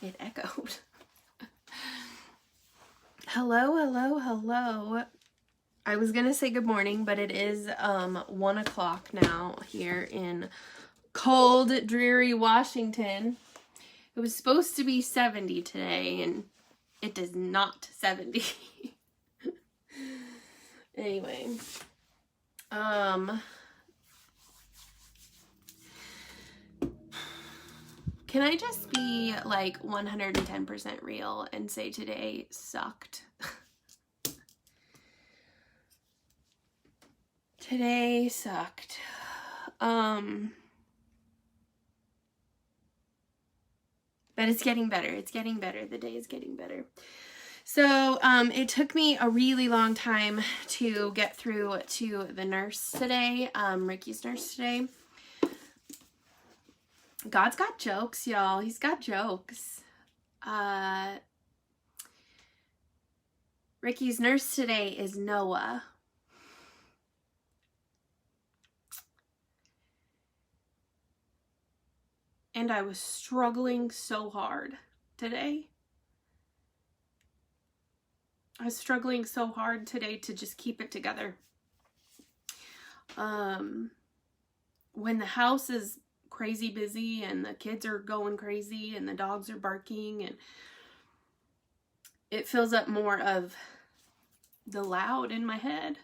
It echoed. Hello, hello, hello. I was gonna say good morning, but it is 1 o'clock now here in cold, dreary Washington. It was supposed to be 70 today, and it is not 70. Anyway, can I just be like 110% real and say today sucked? Today sucked. But it's getting better. It's getting better. The day is getting better. So, it took me a really long time to get through to the nurse today, Ricky's nurse today. God's got jokes, y'all. He's got jokes. Ricky's nurse today is Noah. And I was struggling so hard today. I was struggling so hard today to just keep it together. When the house is crazy busy and the kids are going crazy and the dogs are barking, and it fills up more of the loud in my head.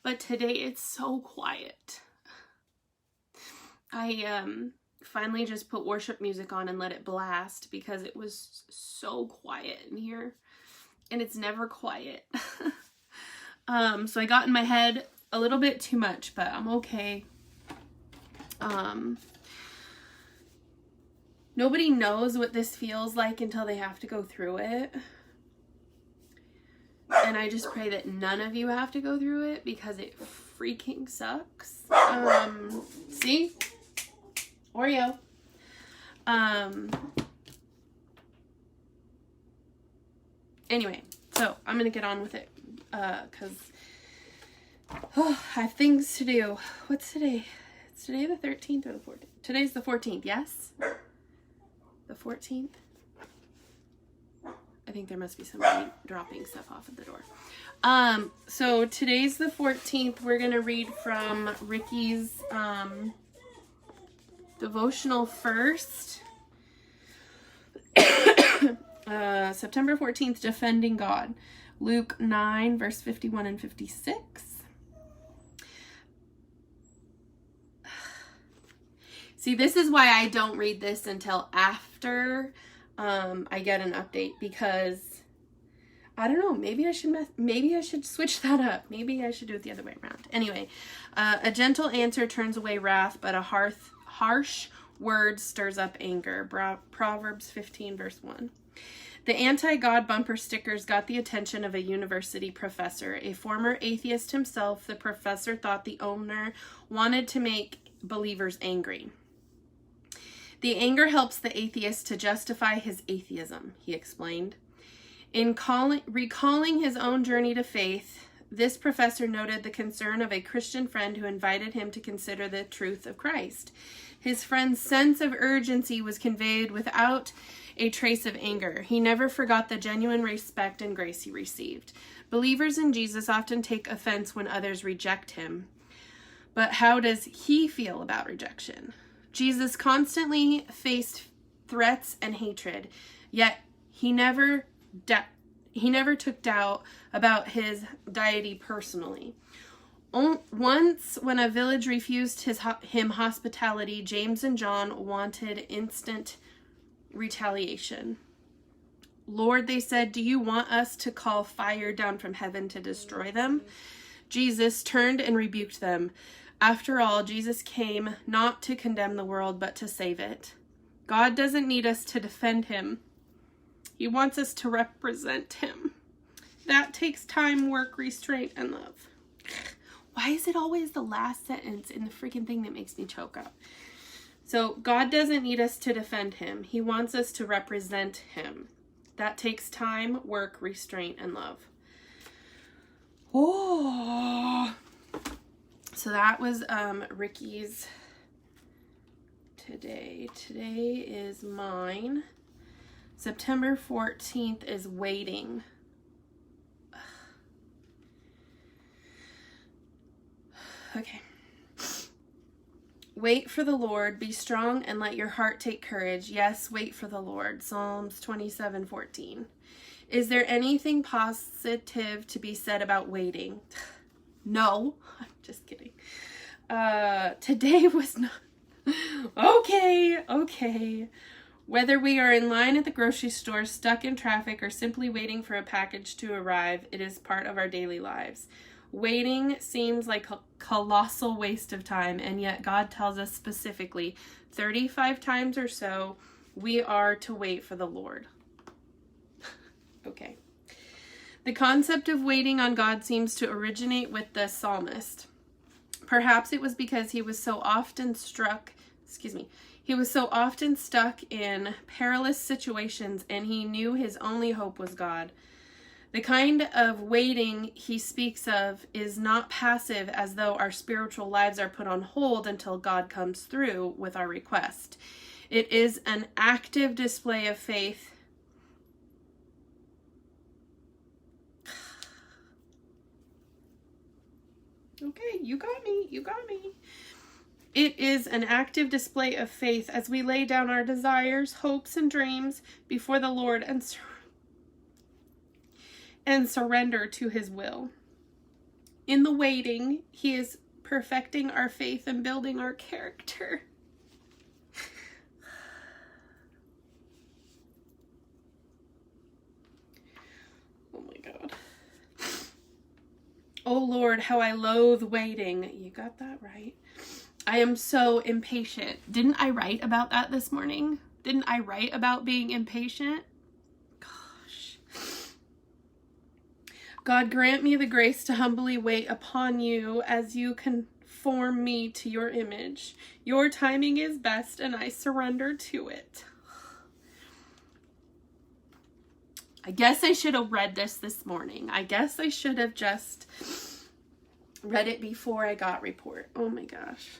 But today it's so quiet. I finally just put worship music on and let it blast because it was so quiet in here, and it's never quiet. So I got in my head a little bit too much, but I'm okay. Nobody knows what this feels like until they have to go through it. And I just pray that none of you have to go through it because it freaking sucks. See? Oreo. Anyway, so I'm gonna get on with it, because I have things to do. What's today? It's today the 13th or the 14th? Today's the 14th, yes? The 14th? I think there must be somebody dropping stuff off at the door. So today's the 14th. We're gonna read from Ricky's, devotional first. September 14th, Defending God. Luke 9, verse 51 and 56. See, this is why I don't read this until after I get an update, because I don't know, maybe I should switch that up. Maybe I should do it the other way around. Anyway, a gentle answer turns away wrath, but a harsh word stirs up anger. Proverbs 15, verse 1. The anti-God bumper stickers got the attention of a university professor. A former atheist himself, the professor thought the owner wanted to make believers angry. The anger helps the atheist to justify his atheism, he explained. In recalling his own journey to faith, this professor noted the concern of a Christian friend who invited him to consider the truth of Christ. His friend's sense of urgency was conveyed without a trace of anger. He never forgot the genuine respect and grace he received. Believers in Jesus often take offense when others reject him. But how does he feel about rejection? Jesus constantly faced threats and hatred, yet he never took doubt about his deity personally. Once, when a village refused him hospitality, James and John wanted instant retaliation. Lord, they said, do you want us to call fire down from heaven to destroy them? Jesus turned and rebuked them. After all, Jesus came not to condemn the world, but to save it. God doesn't need us to defend him. He wants us to represent him. That takes time, work, restraint, and love. Why is it always the last sentence in the freaking thing that makes me choke up? So God doesn't need us to defend him. He wants us to represent him. That takes time, work, restraint, and love. Oh. So that was Ricky's today? Today is mine. September 14th is waiting. Okay. Wait for the Lord, be strong and let your heart take courage. Yes, wait for the Lord. Psalms 27:14. Is there anything positive to be said about waiting? No, I'm just kidding. Today was not... Okay. Whether we are in line at the grocery store, stuck in traffic, or simply waiting for a package to arrive, it is part of our daily lives. Waiting seems like a colossal waste of time, and yet God tells us specifically 35 times or so we are to wait for the Lord. Okay. The concept of waiting on God seems to originate with the psalmist. Perhaps it was because he was so often stuck in perilous situations, and he knew his only hope was God. The kind of waiting he speaks of is not passive, as though our spiritual lives are put on hold until God comes through with our request. It is an active display of faith. Okay, you got me. It is an active display of faith as we lay down our desires, hopes, and dreams before the Lord and surrender to his will. In the waiting, he is perfecting our faith and building our character. Oh my God. Oh Lord, how I loathe waiting. You got that right. I am so impatient. Didn't I write about that this morning? Didn't I write about being impatient? Gosh. God, grant me the grace to humbly wait upon you as you conform me to your image. Your timing is best, and I surrender to it. I guess I should have read this morning. I guess I should have just read it before I got report. Oh my gosh.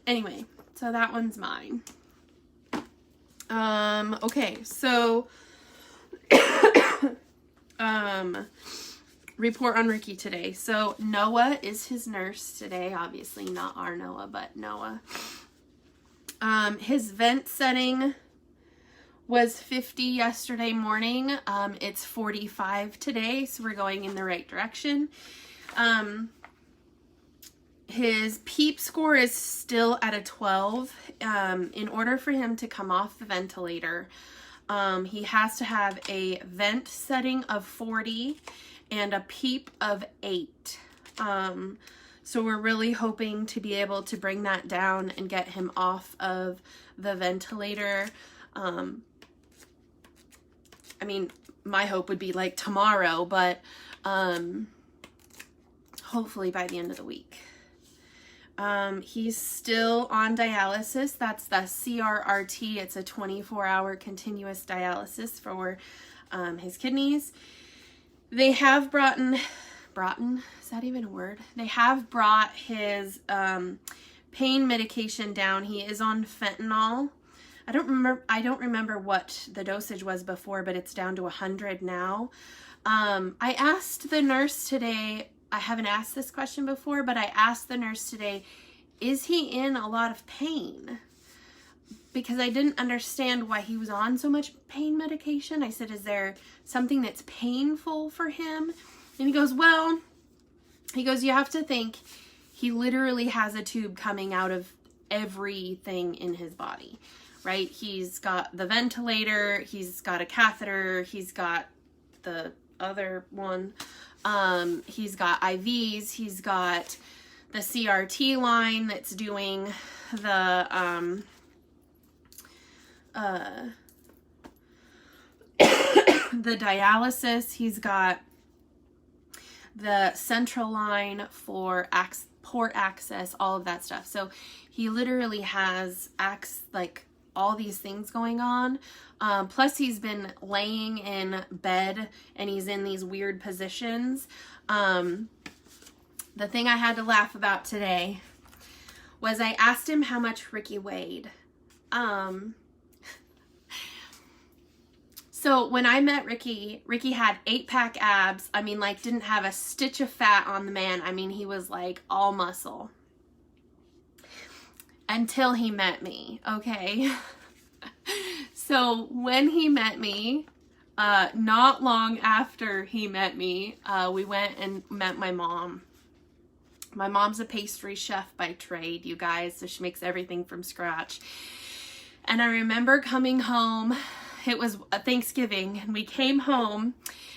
Anyway, so that one's mine. Okay, so report on Ricky today. So Noah is his nurse today. Obviously not our Noah, but Noah. His vent setting was 50 yesterday morning. It's 45 today, so we're going in the right direction. His PEEP score is still at a 12. In order for him to come off the ventilator, he has to have a vent setting of 40 and a PEEP of 8. So we're really hoping to be able to bring that down and get him off of the ventilator. I mean, my hope would be like tomorrow, but hopefully by the end of the week. He's still on dialysis. That's the CRRT. It's a 24-hour continuous dialysis for his kidneys. They have brought, is that even a word? They have brought his pain medication down. He is on fentanyl. I don't remember what the dosage was before, but it's down to 100 now. I asked the nurse today, I haven't asked this question before, but I asked the nurse today, is he in a lot of pain? Because I didn't understand why he was on so much pain medication. I said, is there something that's painful for him? And he goes, you have to think he literally has a tube coming out of everything in his body, right? He's got the ventilator, he's got a catheter, he's got the other one, he's got IVs, he's got the CRT line that's doing the the dialysis, he's got the central line for port access, all of that stuff. So he literally has like all these things going on. Plus he's been laying in bed and he's in these weird positions. the thing I had to laugh about today was I asked him how much Ricky weighed. So when I met Ricky, Ricky had 8-pack abs. I mean, like, didn't have a stitch of fat on the man. I mean, he was like all muscle. Until he met me, okay? So when he met me, not long after he met me, we went and met my mom. My mom's a pastry chef by trade, you guys, so she makes everything from scratch. And I remember coming home, it was a Thanksgiving, and we came home,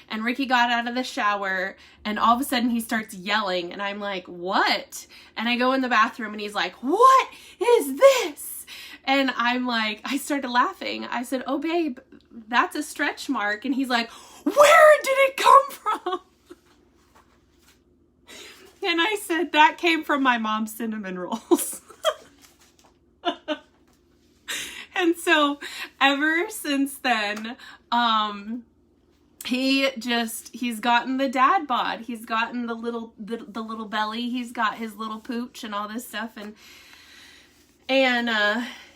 and Ricky got out of the shower, and all of a sudden he starts yelling, and I'm like, what? And I go in the bathroom, and he's like, what is this? And I'm like, I started laughing. I said, oh, babe, that's a stretch mark. And he's like, where did it come from? And I said, that came from my mom's cinnamon rolls. And so ever since then, he's gotten the dad bod. He's gotten the little belly. He's got his little pooch and all this stuff. And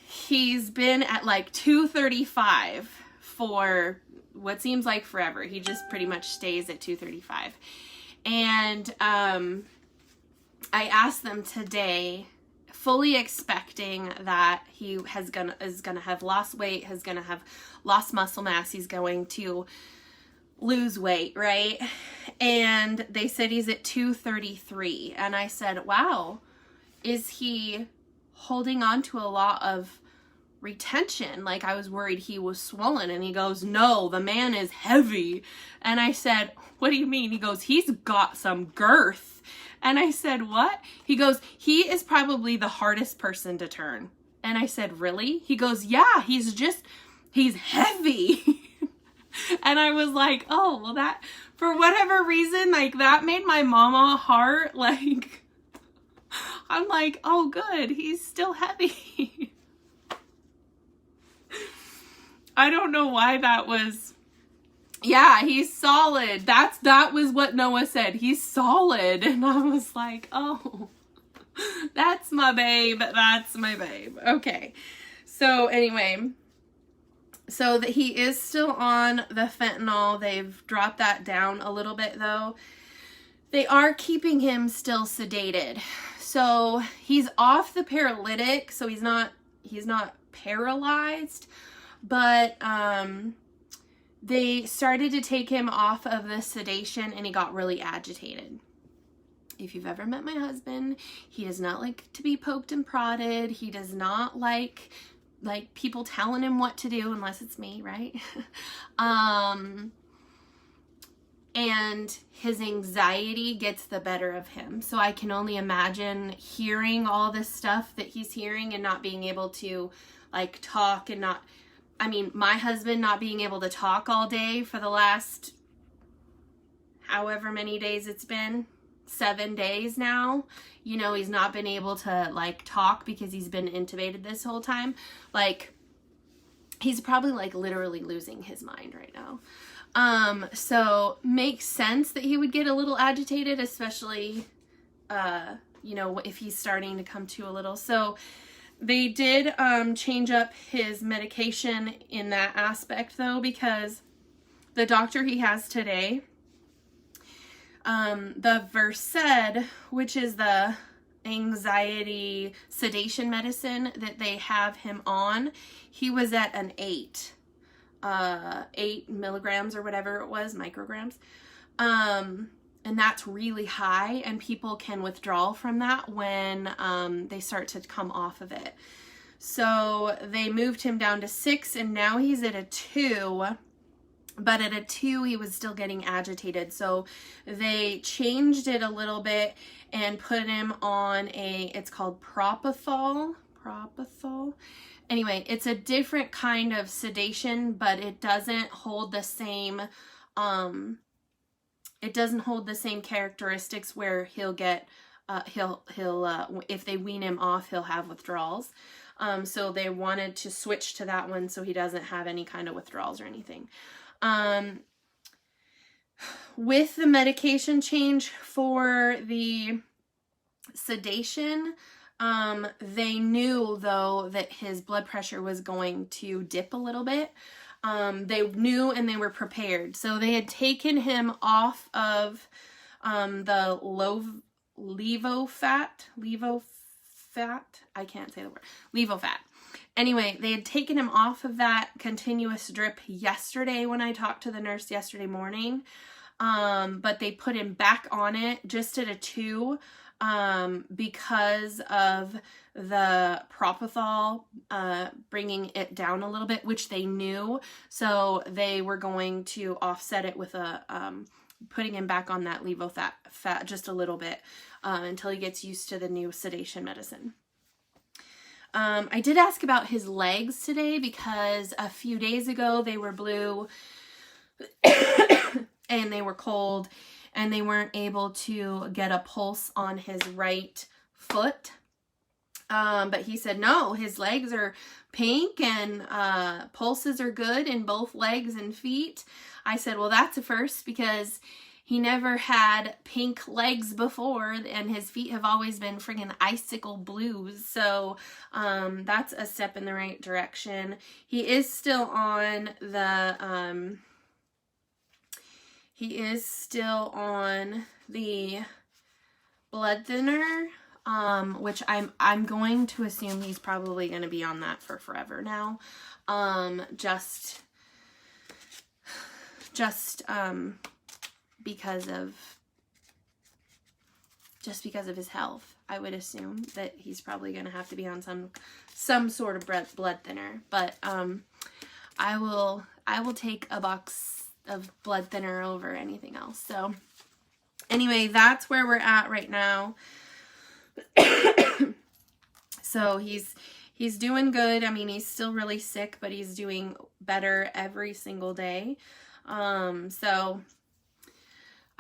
he's been at like 235 for what seems like forever. He just pretty much stays at 235. And I asked them today, fully expecting that he is gonna have lost weight, is gonna have lost muscle mass, he's going to lose weight, right? And they said he's at 233. And I said, wow, is he holding on to a lot of retention? Like, I was worried he was swollen. And he goes, no, the man is heavy. And I said, what do you mean? He goes, he's got some girth. And I said, what? He goes, he is probably the hardest person to turn. And I said, really? He goes, yeah, he's heavy. And I was like, oh, well, that, for whatever reason, like, that made my mama heart, like, I'm like, oh, good, he's still heavy. I don't know why that was. Yeah, he's solid. That was what Noah said. He's solid. And I was like, oh, that's my babe. That's my babe. Okay. So anyway, so that he is still on the fentanyl. They've dropped that down a little bit though. They are keeping him still sedated. So he's off the paralytic. So he's not paralyzed, but, they started to take him off of the sedation and he got really agitated. If you've ever met my husband, he does not like to be poked and prodded. He does not like people telling him what to do unless it's me, right? And his anxiety gets the better of him. So I can only imagine hearing all this stuff that he's hearing and not being able to like talk and not, I mean, my husband not being able to talk all day for the last however many days it's been, 7 days now. You know, he's not been able to like talk because he's been intubated this whole time. Like, he's probably like literally losing his mind right now. So makes sense that he would get a little agitated, especially, you know, if he's starting to come to a little. So they did change up his medication in that aspect though, because the doctor he has today, the Versed, which is the anxiety sedation medicine that they have him on, he was at an 8 milligrams or whatever it was, micrograms. And that's really high, and people can withdraw from that when they start to come off of it. So they moved him down to 6, and now he's at a 2. But at a 2, he was still getting agitated. So they changed it a little bit and put him on it's called propofol. Anyway, it's a different kind of sedation, but it doesn't hold the same, characteristics where he'll get, if they wean him off, he'll have withdrawals. So they wanted to switch to that one so he doesn't have any kind of withdrawals or anything. With the medication change for the sedation. They knew though that his blood pressure was going to dip a little bit. They knew and they were prepared. So they had taken him off of the Levofat. I can't say the word. Levofat. Anyway, they had taken him off of that continuous drip yesterday when I talked to the nurse yesterday morning. But they put him back on it just at a 2 because of the propofol bringing it down a little bit, which they knew. So they were going to offset it with a putting him back on that Levofat just a little bit until he gets used to the new sedation medicine. I did ask about his legs today because a few days ago they were blue and they were cold and they weren't able to get a pulse on his right foot. But he said, no, his legs are pink and pulses are good in both legs and feet. I said, well, that's a first because he never had pink legs before and his feet have always been friggin' icicle blues. So that's a step in the right direction. He is still on the blood thinner, which I'm going to assume he's probably going to be on that for forever now. Just because of his health. I would assume that he's probably going to have to be on some sort of blood thinner, but I will take a box of blood thinner over anything else. So anyway, that's where we're at right now. So he's doing good. I mean, he's still really sick, but he's doing better every single day. So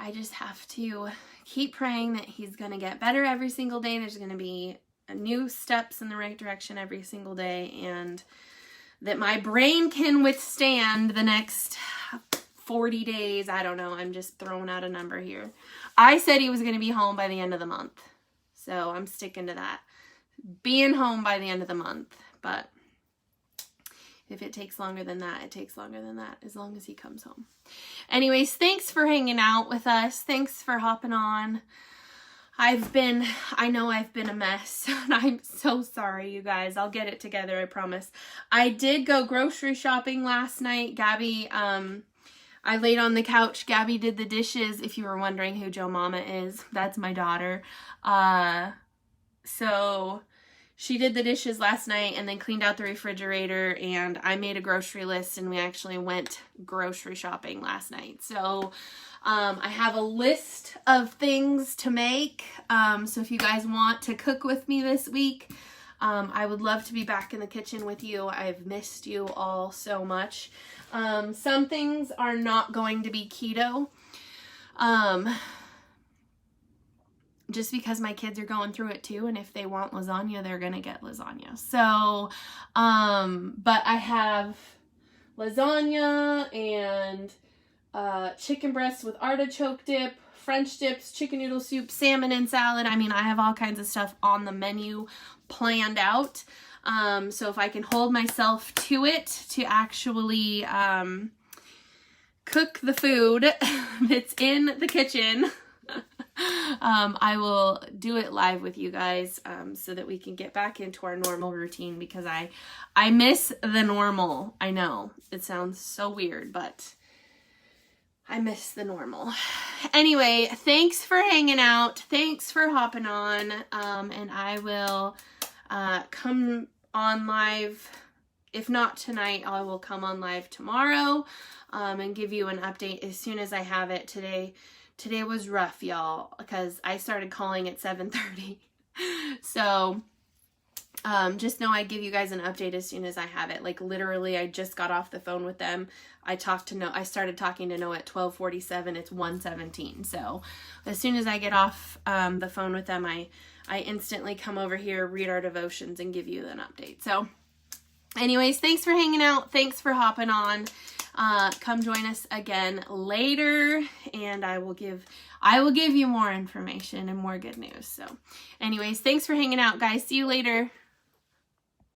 I just have to keep praying that he's going to get better every single day. There's going to be new steps in the right direction every single day, and that my brain can withstand the next 40 days. I don't know. I'm just throwing out a number here. I said he was going to be home by the end of the month. So I'm sticking to that. Being home by the end of the month. But if it takes longer than that, it takes longer than that, as long as he comes home. Anyways, thanks for hanging out with us. Thanks for hopping on. I know I've been a mess. And I'm so sorry, you guys. I'll get it together, I promise. I did go grocery shopping last night. Gabby, I laid on the couch. Gabby did the dishes. If you were wondering who Joe Mama is, that's my daughter. So she did the dishes last night and then cleaned out the refrigerator, and I made a grocery list and we actually went grocery shopping last night. So I have a list of things to make. So if you guys want to cook with me this week, I would love to be back in the kitchen with you. I've missed you all so much. Some things are not going to be keto. Just because my kids are going through it too, and if they want lasagna, they're gonna get lasagna. So, but I have lasagna and chicken breast with artichoke dip, French dips, chicken noodle soup, salmon and salad. I mean, I have all kinds of stuff on the menu planned out. So if I can hold myself to it to actually cook the food that's in the kitchen, I will do it live with you guys so that we can get back into our normal routine, because I miss the normal. I know it sounds so weird, but I miss the normal. Anyway, thanks for hanging out. Thanks for hopping on. And I will come on live. If not tonight, I will come on live tomorrow and give you an update as soon as I have it. Today was rough, y'all, because I started calling at 7:30. So just know I give you guys an update as soon as I have it. Like literally, I just got off the phone with them. I started talking to Noah at 12:47. It's 1:17. So as soon as I get off the phone with them, I instantly come over here, read our devotions, and give you an update. So anyways, thanks for hanging out. Thanks for hopping on. come join us again later, and I will give you more information and more good news. So anyways, thanks for hanging out, guys. See you later.